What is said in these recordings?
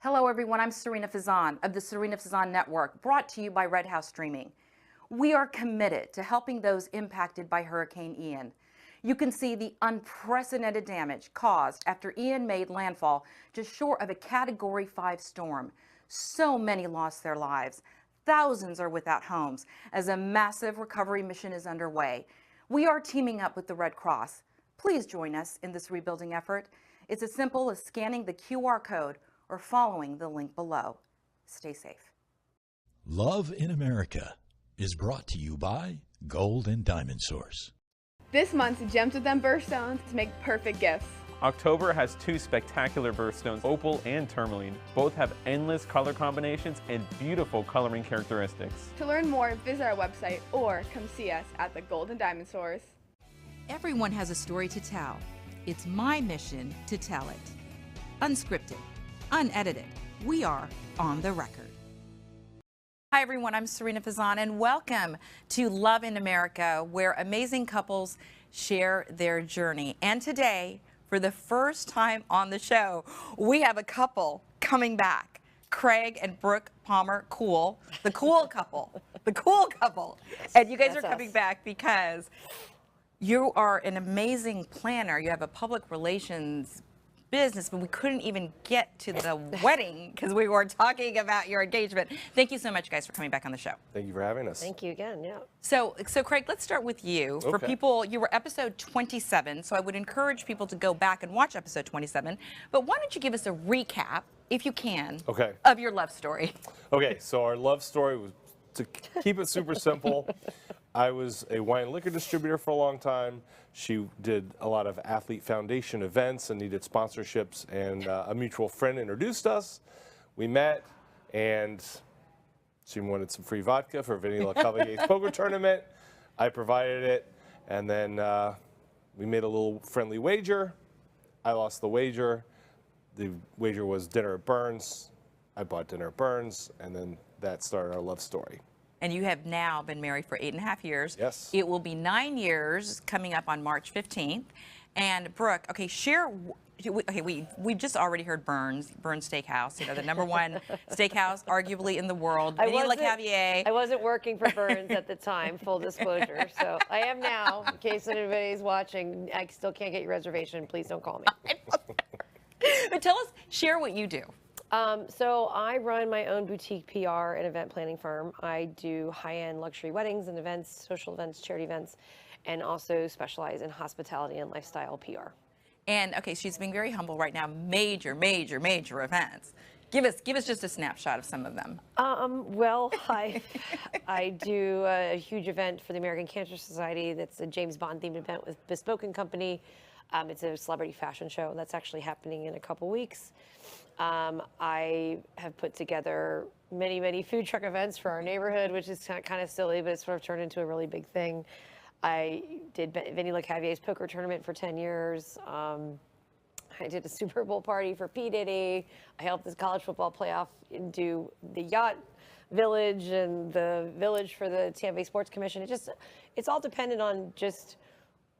Hello everyone, I'm Serena Fazan of the Serena Fazan Network, brought to you by Red House Streaming. We are committed to helping those impacted by Hurricane Ian. You can see the unprecedented damage caused after Ian made landfall just short of a Category 5 storm. So many lost their lives. Thousands are without homes as a massive recovery mission is underway. We are teaming up with the Red Cross. Please join us in this rebuilding effort. It's as simple as scanning the QR code or following the link below. Stay safe. Love in America is brought to you by Gold and Diamond Source. This month's Gems with Them birthstones make perfect gifts. October has two spectacular birthstones, opal and tourmaline. Both have endless color combinations and beautiful coloring characteristics. To learn more, visit our website or come see us at the Gold and Diamond Source. Everyone has a story to tell. It's my mission to tell it. Unscripted, unedited. We are on the record. Hi everyone, I'm Serena Fazan and welcome to Love in America, where amazing couples share their journey. And today, for the first time on the show, we have a couple coming back. Craig and Brooke Kuhl, the cool couple, the cool couple. And you guys are coming back because you are an amazing planner. You have a public relations business, but we couldn't even get to the wedding because we were talking about your engagement. Thank you so much, guys, for coming back on the show. Thank you for having us. Thank you again, yeah. So Craig, let's start with you. Okay. For people, you were episode 27, so I would encourage people to go back and watch episode 27. But why don't you give us a recap, if you can, of your love story? Okay, so our love story was, to keep it super simple, I was a wine and liquor distributor for a long time. She did a lot of athlete foundation events and needed sponsorships, and a mutual friend introduced us. We met, and she wanted some free vodka for Vinny LeCavalier's poker tournament. I provided it, and then we made a little friendly wager. I lost the wager. The wager was dinner at Burns. I bought dinner at Burns, and then that started our love story. And you have now been married for 8.5 years. Yes. It will be 9 years coming up on March 15th. And Brooke, okay, we just already heard Burns Steakhouse, you know, the #1 steakhouse arguably in the world. Vinny LeCavier. I wasn't working for Burns at the time, full disclosure. So I am now, in case anybody's watching. I still can't get your reservation. Please don't call me. But tell us, share what you do. So I run my own boutique PR and event planning firm. I do high-end luxury weddings and events, social events, charity events, and also specialize in hospitality and lifestyle PR. And okay, she's being very humble right now. Major events. Give us just a snapshot of some of them. Well, I do a huge event for the American Cancer Society. That's a James Bond themed event with Bespoke & Company. It's a celebrity fashion show that's actually happening in a couple weeks. I have put together many food truck events for our neighborhood, which is kind of silly, but it's sort of turned into a really big thing. I did Vinny LeCavier's poker tournament for 10 years. I did a Super Bowl party for P. Diddy. I helped this college football playoff and do the yacht village and the village for the Tampa Bay Sports Commission. It's all dependent on just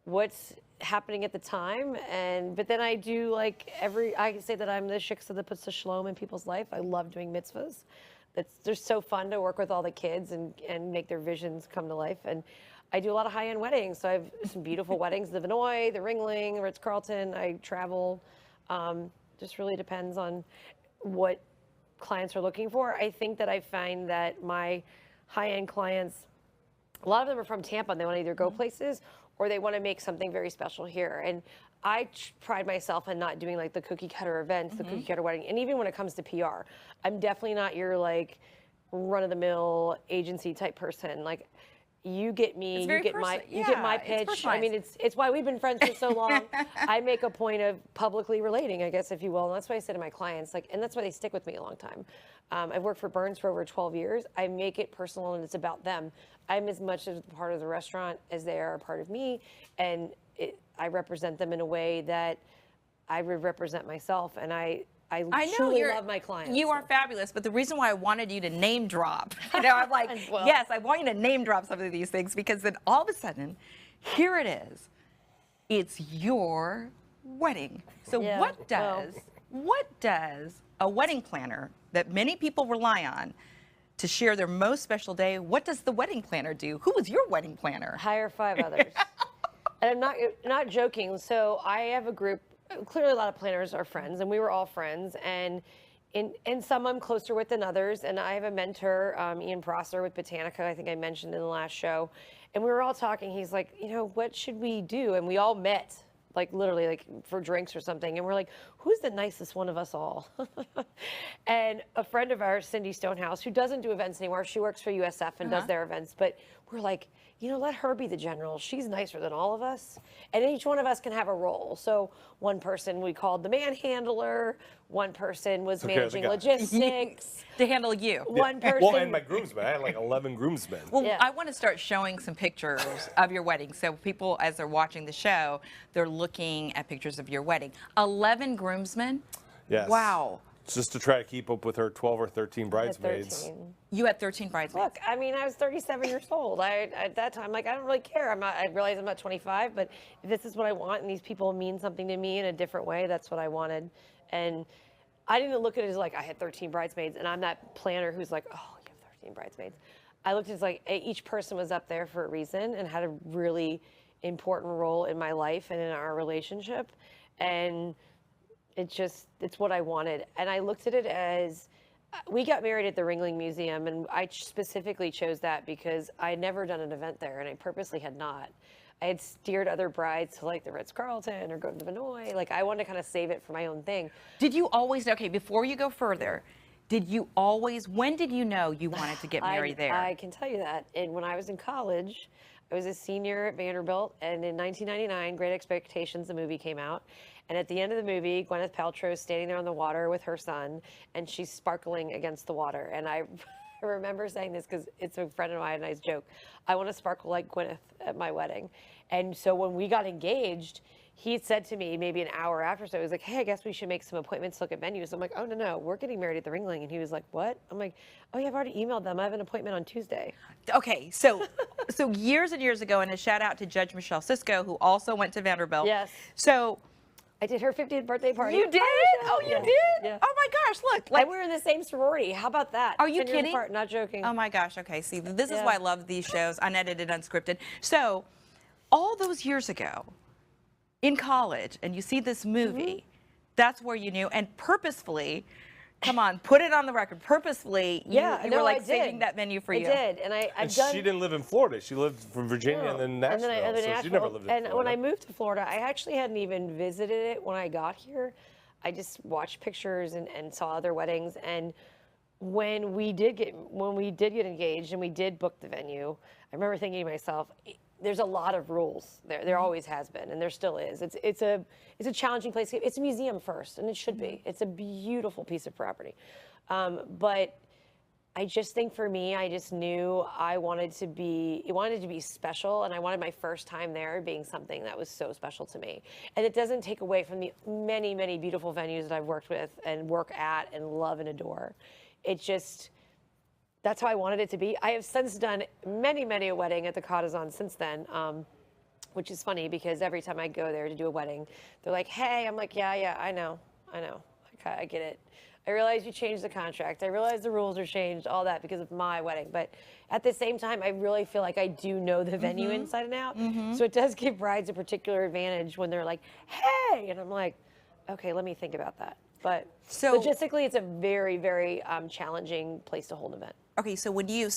what's happening at the time, but then I do I say that I'm the shiksa that puts the shalom in people's life. I love doing mitzvahs. They're so fun to work with all the kids and make their visions come to life. And I do a lot of high-end weddings. So I have some beautiful weddings, the Vinoy, the Ringling, the Ritz-Carlton. I travel. Just really depends on what clients are looking for. I think that I find that my high-end clients, a lot of them are from Tampa and they want to either go places or they want to make something very special here. And I pride myself in not doing like the cookie cutter events, the cookie cutter wedding. And even when it comes to PR, I'm definitely not your like run of the mill agency type person. Like you get me, you get my pitch. I mean, it's why we've been friends for so long. I make a point of publicly relating, I guess, if you will. And that's what I say to my clients, and that's why they stick with me a long time. I've worked for Burns for over 12 years. I make it personal and it's about them. I'm as much a part of the restaurant as they are a part of me. And I represent them in a way that I would represent myself. And I truly love my clients. You are fabulous, but the reason why I wanted you to name drop, I'm like, yes, I want you to name drop some of these things, because then all of a sudden, here it is. It's your wedding. So what does What does a wedding planner that many people rely on to share their most special day, what does the wedding planner do? Who is your wedding planner? Hire 5 others. And I'm not joking. So I have a group, clearly a lot of planners are friends, and we were all friends. And some I'm closer with than others. And I have a mentor, Ian Prosser with Botanica, I think I mentioned in the last show. And we were all talking. He's like, you know, what should we do? And we all met, like literally like for drinks or something. And we're like, who's the nicest one of us all? And a friend of ours, Cindy Stonehouse, who doesn't do events anymore, she works for USF and does their events. But we're like, you know, let her be the general. She's nicer than all of us. And each one of us can have a role. So one person we called the manhandler. One person was managing logistics. To handle you. One person. Well, and my groomsmen. I had like 11 groomsmen. Well, Yeah. I want to start showing some pictures of your wedding. So people, as they're watching the show, they're looking at pictures of your wedding. 11 groomsmen? Yes. Wow. Just to try to keep up with her 12 or 13 at bridesmaids. 13. You had 13 bridesmaids. Look, I mean, I was 37 years old. At that time, like, I don't really care. I realize I'm not 25, but if this is what I want and these people mean something to me in a different way, that's what I wanted. And I didn't look at it as like I had 13 bridesmaids and I'm that planner who's like, oh, you have 13 bridesmaids. I looked at it as like each person was up there for a reason and had a really important role in my life and in our relationship. And it's what I wanted. And I looked at it as, we got married at the Ringling Museum, and I specifically chose that because I had never done an event there, and I purposely had not. I had steered other brides to like the Ritz-Carlton or go to Vinoy. Like, I wanted to kind of save it for my own thing. Did you always, okay, before you go further, when did you know you wanted to get married there? I can tell you that. And when I was in college, I was a senior at Vanderbilt, and in 1999, Great Expectations, the movie came out. And at the end of the movie, Gwyneth Paltrow is standing there on the water with her son, and she's sparkling against the water. And I remember saying this because it's a friend of mine, a nice joke. I want to sparkle like Gwyneth at my wedding. And so when we got engaged, he said to me maybe an hour after, so he was like, hey, I guess we should make some appointments to look at venues. I'm like, oh, no, we're getting married at the Ringling. And he was like, what? I'm like, oh, yeah, I've already emailed them. I have an appointment on Tuesday. Okay, so years and years ago, and a shout out to Judge Michelle Cisco, who also went to Vanderbilt. Yes. So I did her 50th birthday party. you did? Oh, you Yeah. did? Yeah. Oh my gosh, look. Like, we were in the same sorority. How about that? Are you 10 years kidding? apart, not joking. Oh my gosh, okay, see, this is Yeah. why I love these shows, unedited, unscripted. So, all those years ago, in college, and you see this movie, that's where you knew, and purposefully, come on, put it on the record, purposefully, you were like saving that venue for you. I did, and And she didn't live in Florida. She lived from Virginia and then Nashville. So she never lived in Florida. And when I moved to Florida, I actually hadn't even visited it when I got here. I just watched pictures and saw other weddings. And when we did get engaged and we did book the venue, I remember thinking to myself, there's a lot of rules there. There always has been, and there still is. It's a challenging place. It's a museum first, and it should be. It's a beautiful piece of property, but I just think for me, I just knew it wanted to be special, and I wanted my first time there being something that was so special to me. And it doesn't take away from the many, many beautiful venues that I've worked with and work at and love and adore. It just, that's how I wanted it to be. I have since done many, many a wedding at the Cottazon since then, which is funny because every time I go there to do a wedding, they're like, hey, I'm like, yeah, I know. Okay, I get it. I realize you changed the contract. I realize the rules are changed, all that because of my wedding. But at the same time, I really feel like I do know the venue inside and out. So it does give brides a particular advantage when they're like, hey, and I'm like, okay, let me think about that. But So- logistically, it's a very, very challenging place to hold an event. Okay, so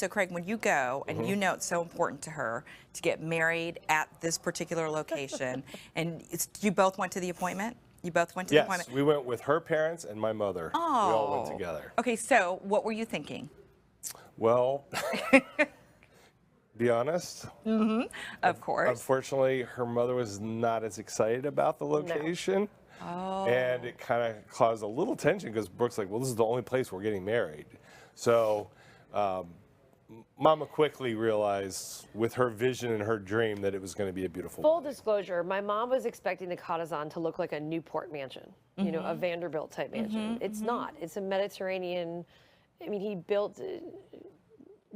Craig, when you go and you know it's so important to her to get married at this particular location, and you both went to the appointment? You both went to the Yes, appointment? we went with her parents and my mother. We all went together. Okay, so what were you thinking? Well, be honest. Of course. Unfortunately, her mother was not as excited about the location. Oh. And it kind of caused a little tension because Brooke's like, well, this is the only place we're getting married. So Mama quickly realized with her vision and her dream that it was going to be a beautiful Full wedding. disclosure, my mom was expecting the Cottazon to look like a Newport mansion, you know, a Vanderbilt type mansion. It's not. It's a Mediterranean. I mean, he built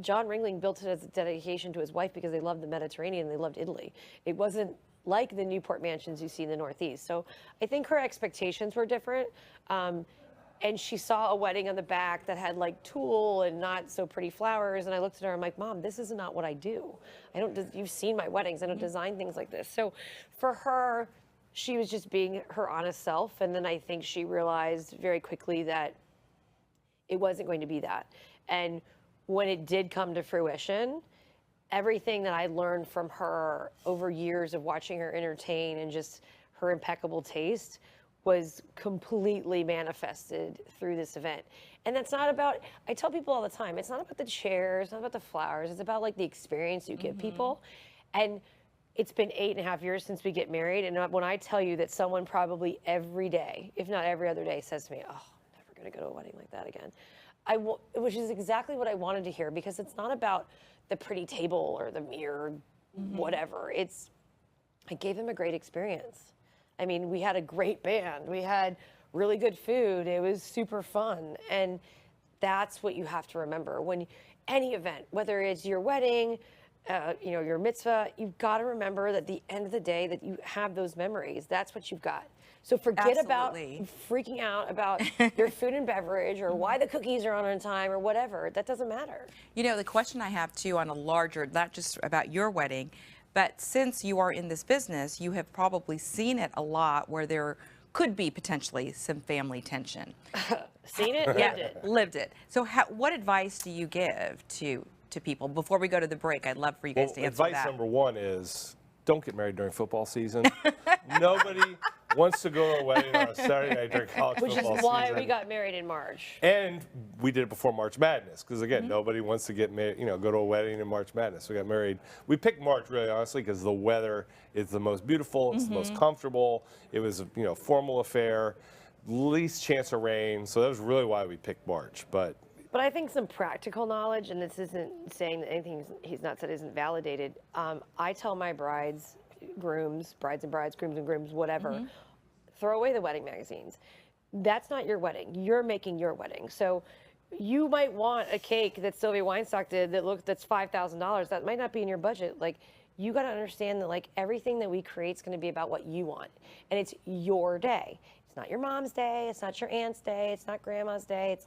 John Ringling built it as a dedication to his wife because they loved the Mediterranean, they loved Italy. It wasn't like the Newport mansions you see in the Northeast. So I think her expectations were different. And she saw a wedding on the back that had like tulle and not so pretty flowers. And I looked at her, I'm like, Mom, this is not what I do. You've seen my weddings, I don't design things like this. So for her, she was just being her honest self. And then I think she realized very quickly that it wasn't going to be that. And when it did come to fruition, everything that I learned from her over years of watching her entertain and just her impeccable taste was completely manifested through this event. And that's not about, I tell people all the time, it's not about the chairs, it's not about the flowers, it's about like the experience you give people. And it's been 8.5 years since we get married. And when I tell you that someone probably every day, if not every other day, says to me, oh, I'm never gonna go to a wedding like that again. Which is exactly what I wanted to hear, because it's not about the pretty table or the mirror, whatever. I gave them a great experience. I mean, we had a great band. We had really good food. It was super fun. And that's what you have to remember. When any event, whether it's your wedding, your mitzvah, you've got to remember that at the end of the day that you have those memories. That's what you've got. So forget about freaking out about your food and beverage or why the cookies are on time or whatever. That doesn't matter. You know, the question I have too on a larger, not just about your wedding, but since you are in this business, you have probably seen it a lot where there could be potentially some family tension. Seen it, lived it. Lived it. So what advice do you give to people? Before we go to the break, I'd love for you guys to answer that. Advice number one is don't get married during football season. Nobody wants to go to a wedding on a Saturday night during college football season. Which is why we got married in March. And we did it before March Madness, because again, nobody wants to get married, go to a wedding in March Madness. We got married. We picked March really honestly because the weather is the most beautiful, it's the most comfortable. It was a formal affair, least chance of rain. So that was really why we picked March. But I think some practical knowledge, and this isn't saying that anything he's not said isn't validated. I tell my brides and brides, grooms and grooms, whatever, throw away the wedding magazines. That's not your wedding. You're making your wedding. So you might want a cake that Sylvia Weinstock did that's $5,000. That might not be in your budget. Like, you got to understand that like everything that we create is going to be about what you want, and it's your day. It's not your mom's day. It's not your aunt's day. It's not grandma's day.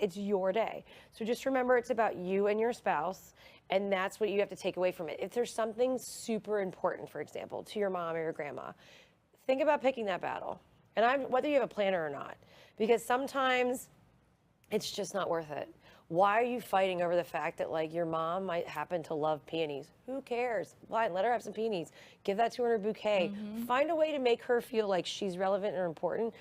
It's your day. So just remember, it's about you and your spouse, and that's what you have to take away from it. If there's something super important, for example, to your mom or your grandma, think about picking that battle. And whether you have a planner or not, because sometimes it's just not worth it. Why are you fighting over the fact that like your mom might happen to love peonies? Who cares? Fine, let her have some peonies. Give that to her in a bouquet. Find a way to make her feel like she's relevant or important.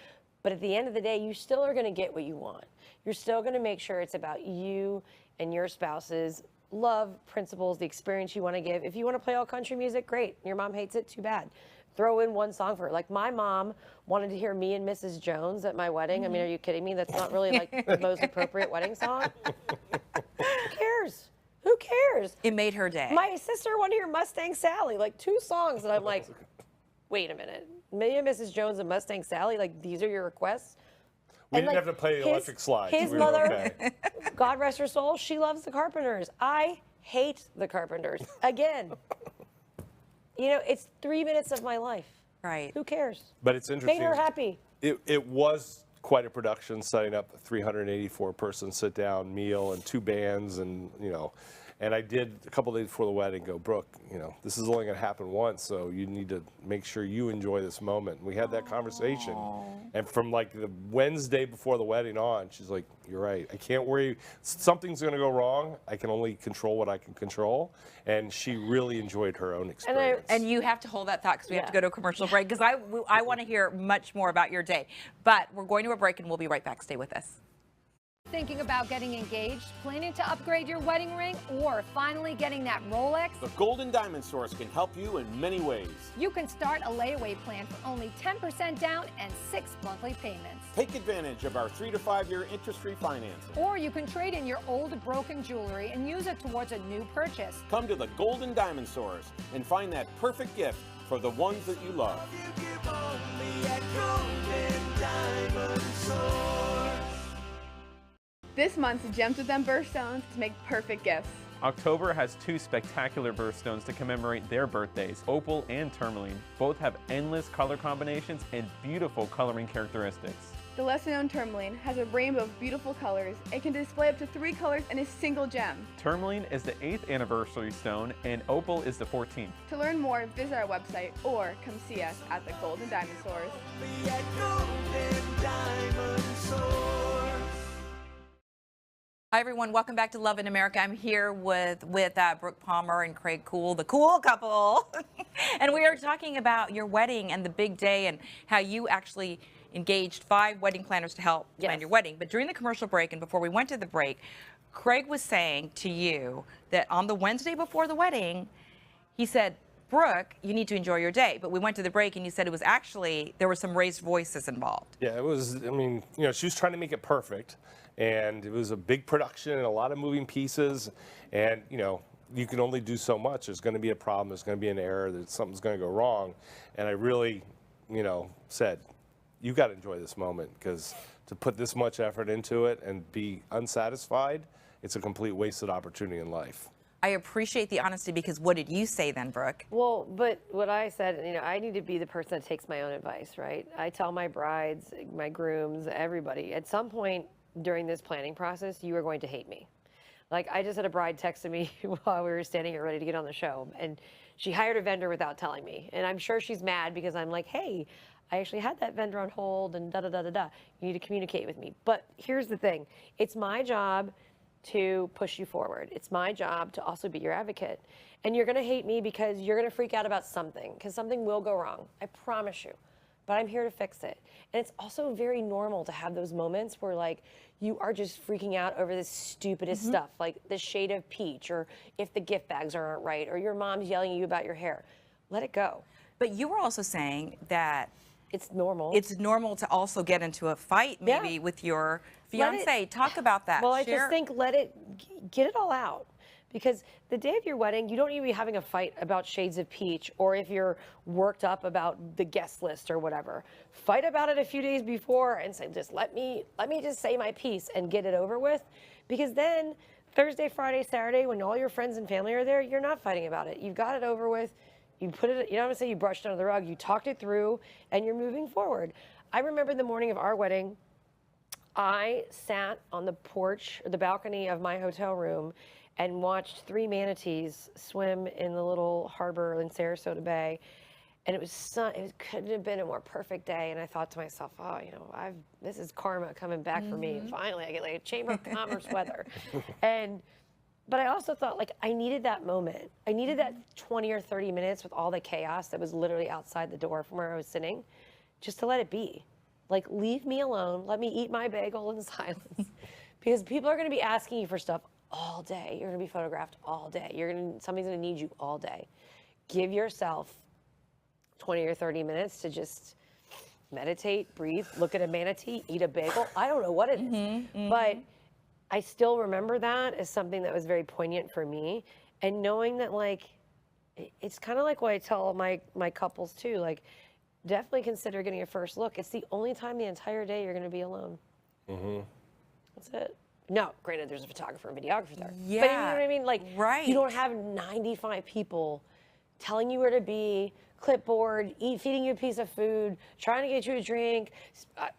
But at the end of the day, you still are going to get what you want. You're still going to make sure it's about you and your spouse's love, principles, the experience you want to give. If you want to play all country music, great. Your mom hates it, too bad. Throw in one song for her. Like my mom wanted to hear Me and Mrs. Jones at my wedding. I mean, are you kidding me? That's not really like the most appropriate wedding song. Who cares? Who cares? It made her day. My sister wanted to hear Mustang Sally, like 2 songs. And I'm like, wait a minute. Me and Mrs. Jones and Mustang Sally, like these are your requests? we didn't have to play the electric slide. His we were mother, okay. God rest her soul, she loves the Carpenters. I hate the Carpenters. Again. It's 3 minutes of my life. Right. Who cares? But it's interesting. Make her happy. It was quite a production, setting up a 384-person sit-down meal and 2 bands, and and I did a couple days before the wedding go, Brooke, this is only going to happen once, so you need to make sure you enjoy this moment. And we had that conversation, and from like the Wednesday before the wedding on, she's like, you're right, I can't worry, something's going to go wrong, I can only control what I can control, and she really enjoyed her own experience. And you have to hold that thought because we have to go to a commercial break, because I want to hear much more about your day. But we're going to a break and we'll be right back. Stay with us. Thinking about getting engaged, planning to upgrade your wedding ring, or finally getting that Rolex? The Golden Diamond Source can help you in many ways. You can start a layaway plan for only 10% down and 6 monthly payments. Take advantage of our 3 to 5 year interest-free financing. Or you can trade in your old broken jewelry and use it towards a new purchase. Come to the Golden Diamond Source and find that perfect gift for the ones that you love. This month's Gems with Them birthstones to make perfect gifts. October has two spectacular birthstones to commemorate their birthdays, opal and tourmaline. Both have endless color combinations and beautiful coloring characteristics. The lesser-known tourmaline has a rainbow of beautiful colors and can display up to 3 colors in a single gem. Tourmaline is the 8th anniversary stone and opal is the 14th. To learn more, visit our website or come see us at the Gold and Diamond Source. Hi everyone, welcome back to Love in America. I'm here with Brooke Palmer and Craig Kuhl, the cool couple. And we are talking about your wedding and the big day and how you actually engaged 5 wedding planners to help plan your wedding. But during the commercial break and before we went to the break, Craig was saying to you that on the Wednesday before the wedding, he said, Brooke, you need to enjoy your day. But we went to the break and you said it was actually, there were some raised voices involved. Yeah, it was, I mean, you know, she was trying to make it perfect. And it was a big production and a lot of moving pieces. And, you know, you can only do so much. There's going to be a problem. There's going to be an error. Something's going to go wrong. And I really, you know, said, you got to enjoy this moment, because to put this much effort into it and be unsatisfied, it's a complete wasted opportunity in life. I appreciate the honesty, because what did you say then, Brooke? Well, but what I said, you know, I need to be the person that takes my own advice, right? I tell my brides, my grooms, everybody, at some point during this planning process, you are going to hate me. Like, I just had a bride texting me while we were standing here ready to get on the show, and she hired a vendor without telling me. And I'm sure she's mad because I'm like, hey, I actually had that vendor on hold and da-da-da-da-da. You need to communicate with me. But here's the thing. It's my job to push you forward. It's my job to also be your advocate. And you're going to hate me because you're going to freak out about something, because something will go wrong. I promise you. But I'm here to fix it. And it's also very normal to have those moments where, like, you are just freaking out over the stupidest stuff, like the shade of peach, or if the gift bags aren't right, or your mom's yelling at you about your hair. Let it go. But you were also saying that it's normal. It's normal to also get into a fight, maybe, with your fiance. Talk about that. Well, I just think get it all out. Because the day of your wedding, you don't need to be having a fight about shades of peach, or if you're worked up about the guest list or whatever. Fight about it a few days before and say, just let me just say my piece and get it over with. Because then Thursday, Friday, Saturday, when all your friends and family are there, you're not fighting about it. You've got it over with. You put it, you know what I'm saying? You brushed it under the rug, you talked it through, and you're moving forward. I remember the morning of our wedding, I sat on the porch, or the balcony of my hotel room, and watched 3 manatees swim in the little harbor in Sarasota Bay. And it couldn't have been a more perfect day. And I thought to myself, oh, you know, this is karma coming back for me. Finally, I get like a Chamber of Commerce weather. But I also thought, like, I needed that moment. I needed that 20 or 30 minutes with all the chaos that was literally outside the door from where I was sitting, just to let it be. Like, leave me alone. Let me eat my bagel in silence. Because people are going to be asking you for stuff all day. You're going to be photographed all day. Somebody's going to need you all day. Give yourself 20 or 30 minutes to just meditate, breathe, look at a manatee, eat a bagel. I don't know what it is. But I still remember that as something that was very poignant for me. And knowing that, like, it's kind of like what I tell my couples too, like, definitely consider getting a first look. It's the only time the entire day you're going to be alone. That's it. No, granted, there's a photographer and videographer there. Yeah. But you know what I mean? Like, you don't have 95 people telling you where to be, clipboard, feeding you a piece of food, trying to get you a drink.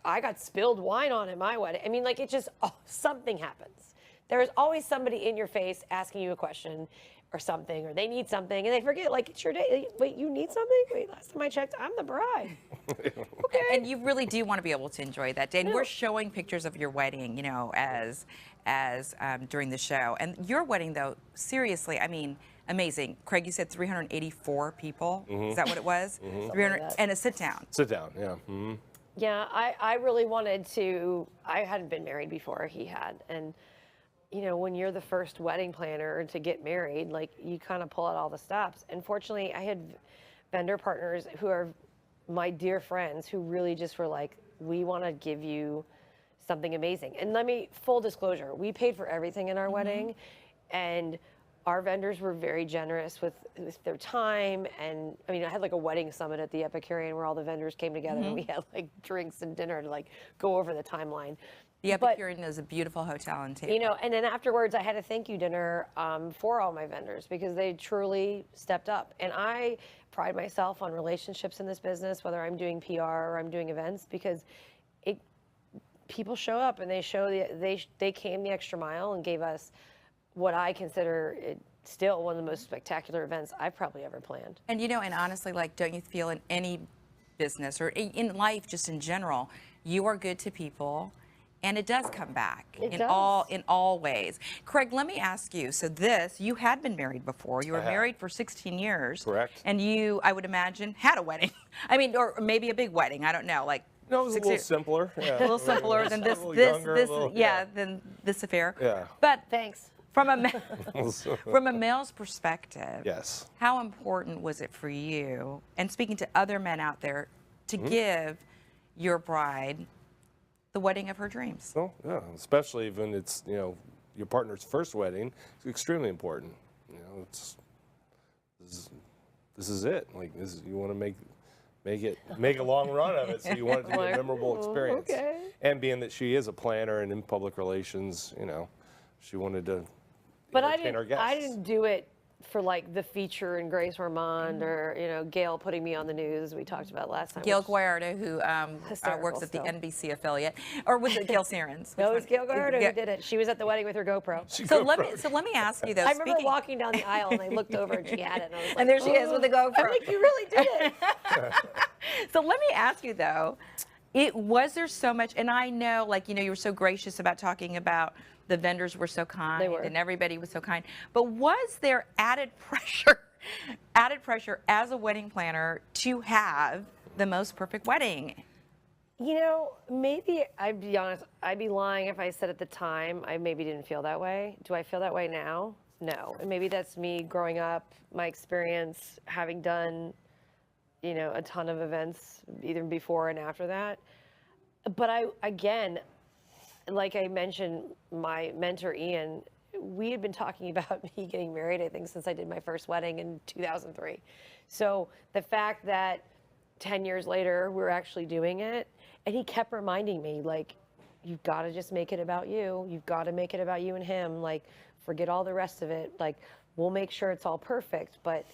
I got spilled wine on at my wedding. I mean, like, it just, something happens. There's always somebody in your face asking you a question or something, or they need something, and they forget, like, it's your day. Wait, you need something? Wait, last time I checked, I'm the bride. Okay. And you really do want to be able to enjoy that day. And we're showing pictures of your wedding, you know, as during the show. And your wedding, though, seriously, I mean, amazing. Craig, you said 384 people. Is that what it was? 300, and a sit down. Sit down, yeah. Yeah, I really wanted to. I hadn't been married before he had, and you know, when you're the first wedding planner to get married, like, you kind of pull out all the stops. And fortunately, I had vendor partners who are my dear friends who really just were like, we want to give you something amazing. And full disclosure, we paid for everything in our wedding, and our vendors were very generous with their time. And I mean, I had like a wedding summit at the Epicurean where all the vendors came together and we had like drinks and dinner to like go over the timeline. The But- Epicurean is a beautiful hotel in Tampa. You know, and then afterwards I had a thank you dinner for all my vendors because they truly stepped up. And I pride myself on relationships in this business, whether I'm doing PR or I'm doing events, because people show up and they came the extra mile and gave us what I consider still one of the most spectacular events I've probably ever planned. And you know, and honestly, like, don't you feel in any business or in life, just in general, you are good to people, and it does come back in all ways. Craig, let me ask you. So you had been married before. You were married for 16 years. Correct. And you, I would imagine, had a wedding. I mean, or maybe a big wedding. I don't know, like. No, it was a little simpler. Yeah. A little simpler than this, than this affair. Yeah. But Thanks. from a male's perspective, Yes. how important was it for you, and speaking to other men out there, to give your bride the wedding of her dreams? Well, yeah, especially when it's, you know, your partner's first wedding. It's extremely important. You know, this is it. Like, you want to make a long run of it, so you want it to be a memorable experience. Okay. And being that she is a planner and in public relations, you know, she wanted to entertain our guests. I didn't do it for like the feature and Grace Ormond or, you know, Gail putting me on the news, we talked about last time. Gail Guayardo, who works at the still. NBC affiliate, or was it Gail Sierens? No, it was Gail Guayardo who did it. She was at the wedding with her GoPro. So let me ask you though. I remember walking down the aisle and I looked over and she had it, and I was like, and there she is with the GoPro. I'm like, you really did it. So let me ask you though, was there so much, and I know, like, you know, you were so gracious about talking about the vendors were so kind and everybody was so kind, but was there added pressure as a wedding planner to have the most perfect wedding? You know, maybe, I'd be honest, I'd be lying if I said at the time I maybe didn't feel that way. Do I feel that way now? No. And maybe that's me growing up, my experience, having done, you know, a ton of events either before and after that. But again, like I mentioned, my mentor, Ian, we had been talking about me getting married, I think, since I did my first wedding in 2003. So the fact that 10 years later, we're actually doing it, and he kept reminding me, like, you've got to just make it about you. You've got to make it about you and him. Like, forget all the rest of it. Like, we'll make sure it's all perfect. But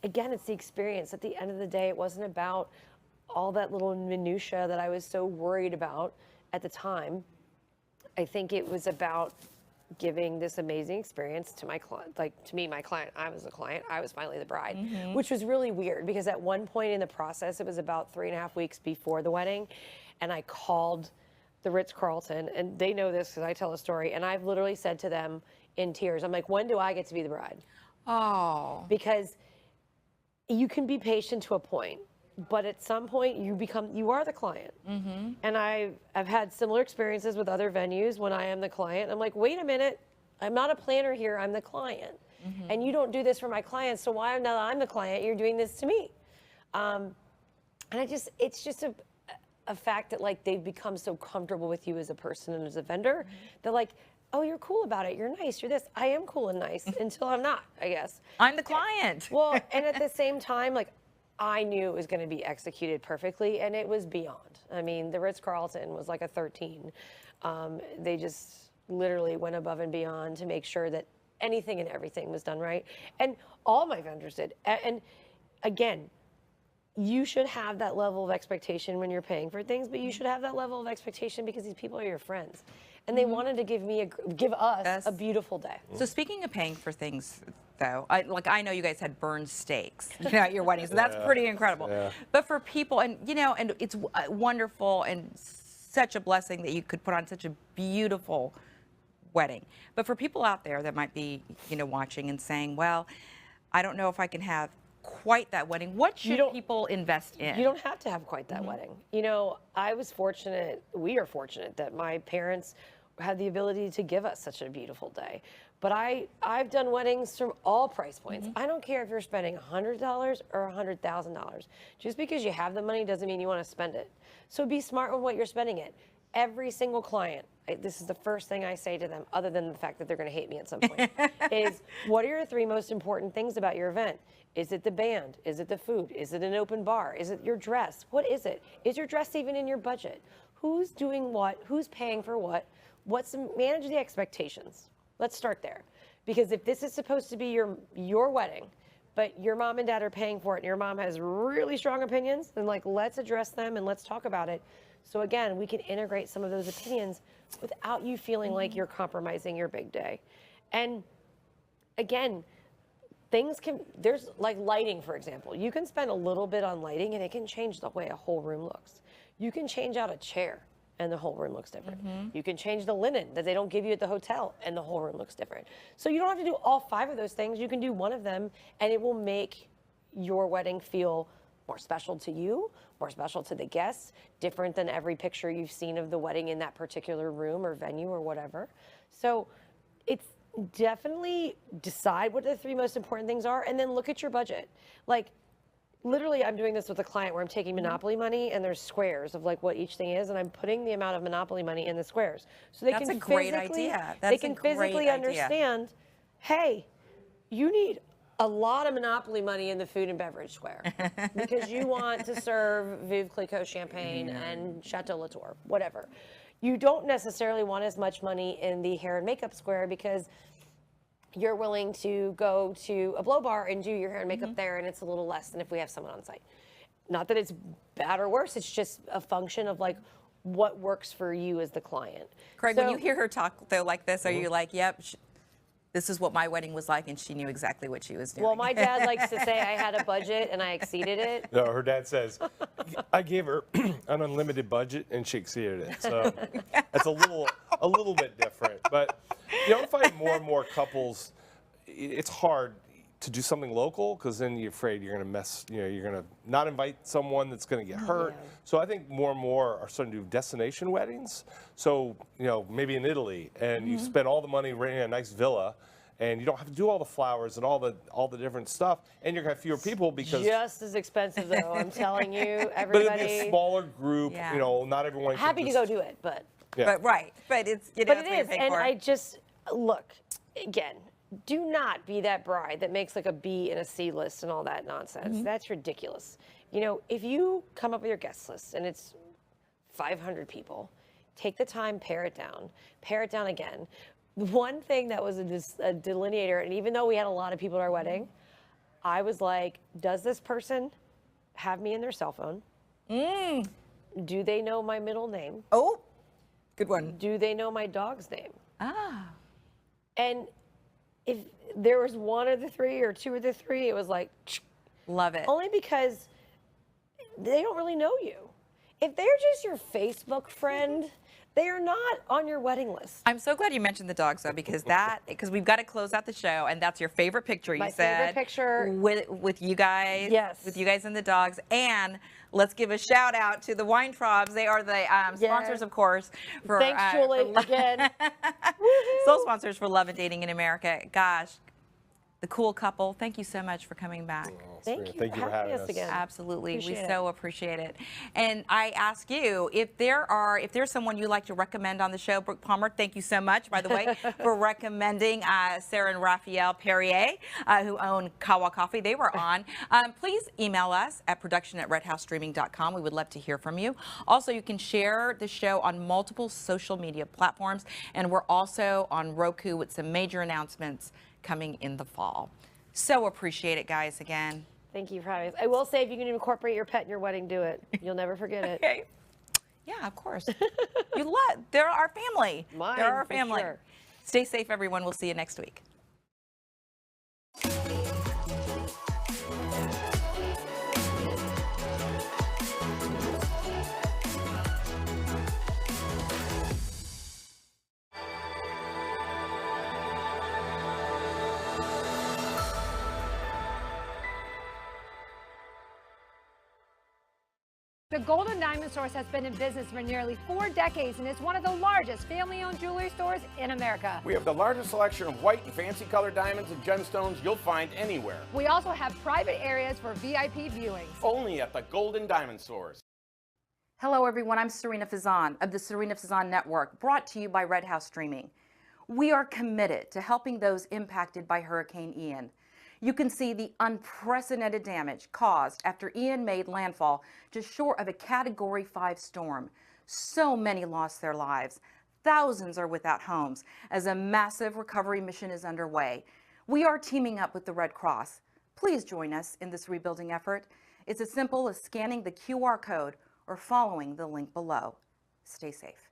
again, it's the experience. At the end of the day, it wasn't about all that little minutia that I was so worried about at the time. I think it was about giving this amazing experience to my client, like to me, my client. I was the client. I was finally the bride, which was really weird because at one point in the process, it was about 3.5 weeks before the wedding, and I called the Ritz-Carlton, and they know this because I tell a story, and I've literally said to them in tears, I'm like, when do I get to be the bride? Oh. Because you can be patient to a point, but at some point you are the client. And I've had similar experiences with other venues when I am the client. I'm like, wait a minute, I'm not a planner here, I'm the client. And you don't do this for my clients, so why now that I'm the client, you're doing this to me? And it's just a fact that, like, they've become so comfortable with you as a person and as a vendor. They're like, oh, you're cool about it, you're nice, you're this. I am cool and nice until I'm not, I guess. I'm the client. Well, and at the same time, like, I knew it was going to be executed perfectly, and it was beyond. I mean, the Ritz-Carlton was like a 13. They just literally went above and beyond to make sure that anything and everything was done right. And all my vendors did. And again, you should have that level of expectation when you're paying for things, but you should have that level of expectation because these people are your friends. And they wanted to give us a beautiful day. So speaking of paying for things, though, I know you guys had burned steaks at your wedding, so that's pretty incredible. Yeah. But for people, and you know, and it's wonderful and such a blessing that you could put on such a beautiful wedding. But for people out there that might be, you know, watching and saying, well, I don't know if I can have quite that wedding. What should people invest in? You don't have to have quite that wedding. You know, we are fortunate that my parents had the ability to give us such a beautiful day. But I've done weddings from all price points. I don't care if you're spending $100 or $100,000. Just because you have the money doesn't mean you want to spend it. So be smart on what you're spending it. Every single client, this is the first thing I say to them, other than the fact that they're going to hate me at some point, is what are your 3 most important things about your event? Is it the band? Is it the food? Is it an open bar? Is it your dress? What is it? Is your dress even in your budget? who's doing what, who's paying for what, manage the expectations. Let's start there. Because if this is supposed to be your wedding, but your mom and dad are paying for it and your mom has really strong opinions, then like let's address them and let's talk about it. So again, we can integrate some of those opinions without you feeling like you're compromising your big day. And again, there's like lighting, for example. You can spend a little bit on lighting and it can change the way a whole room looks. You can change out a chair and the whole room looks different. You can change the linen that they don't give you at the hotel and the whole room looks different. So you don't have to do all 5 of those things. You can do one of them and it will make your wedding feel more special to you, more special to the guests, different than every picture you've seen of the wedding in that particular room or venue or whatever. So it's definitely decide what the 3 most important things are and then look at your budget. Like, literally, I'm doing this with a client where I'm taking Monopoly money and there's squares of like what each thing is, and I'm putting the amount of Monopoly money in the squares. So they That's can a great idea. That's they can a great physically idea. understand, hey, you need a lot of Monopoly money in the food and beverage square because you want to serve Veuve Clicquot champagne and Chateau Latour, whatever. You don't necessarily want as much money in the hair and makeup square because you're willing to go to a blow bar and do your hair and makeup there, and it's a little less than if we have someone on site. Not that it's bad or worse, it's just a function of like what works for you as the client. Craig, when you hear her talk though like this, are you like, yep, this is what my wedding was like, and she knew exactly what she was doing? Well, my dad likes to say I had a budget and I exceeded it. No, her dad says, I gave her an unlimited budget and she exceeded it. So it's a little bit different. But you know, I find more and more couples, it's hard to do something local because then you're afraid you're going to mess, you know, you're going to not invite someone that's going to get hurt. Yeah. So I think more and more are starting to do destination weddings. So, you know, maybe in Italy, and you spend all the money renting a nice villa, and you don't have to do all the flowers and all the different stuff, and you're going to have fewer people because just as expensive though, I'm telling you, but it'll everybody. be a smaller group. Yeah. You know, not everyone. Happy can to just, go do it, but. Yeah. But it's, you know, But that's it what you're is, paying and for. I just look again. Do not be that bride that makes like a B and a C list and all that nonsense. That's ridiculous. You know, if you come up with your guest list and it's 500 people, take the time, pare it down again. One thing that was a delineator, and even though we had a lot of people at our wedding, I was like, does this person have me in their cell phone? Do they know my middle name? Oh, good one. Do they know my dog's name? Ah. And if there was one of the 3 or 2 of the 3, it was like, Love it. only because they don't really know you. If they're just your Facebook friend, they are not on your wedding list. I'm so glad you mentioned the dogs though, because we've got to close out the show, and that's your favorite picture. You My said favorite picture. with you guys. Yes. With you guys and the dogs. And let's give a shout out to the Weintraubs. They are the sponsors, of course. For, Thanks, Julie, again. Sole sponsors for Love and Dating in America. Gosh, the cool couple. Thank you so much for coming back. Thank you Thank you for having us again. Absolutely, Appreciate we it. so appreciate it. And I ask you, if there's someone you'd like to recommend on the show, Brooke Palmer, thank you so much, by the way, for recommending Sarah and Raphael Perrier, who own Kawa Coffee. They were on. Please email us at production@redhousestreaming.com. We would love to hear from you. Also, you can share the show on multiple social media platforms, and we're also on Roku with some major announcements coming in the fall. So appreciate it, guys, again. Thank you for having us. I will say, if you can incorporate your pet in your wedding, do it. You'll never forget it. Okay. Yeah, of course. They're our family. Mine, They're our for family. sure. Stay safe, everyone. We'll see you next week. The Golden Diamond Source has been in business for nearly 4 decades and is one of the largest family-owned jewelry stores in America. We have the largest selection of white and fancy colored diamonds and gemstones you'll find anywhere. We also have private areas for VIP viewings. Only at the Golden Diamond Source. Hello, everyone. I'm Serena Fazan of the Serena Fazan Network, brought to you by Red House Streaming. We are committed to helping those impacted by Hurricane Ian. You can see the unprecedented damage caused after Ian made landfall just short of a Category 5 storm. So many lost their lives. Thousands are without homes as a massive recovery mission is underway. We are teaming up with the Red Cross. Please join us in this rebuilding effort. It's as simple as scanning the QR code or following the link below. Stay safe.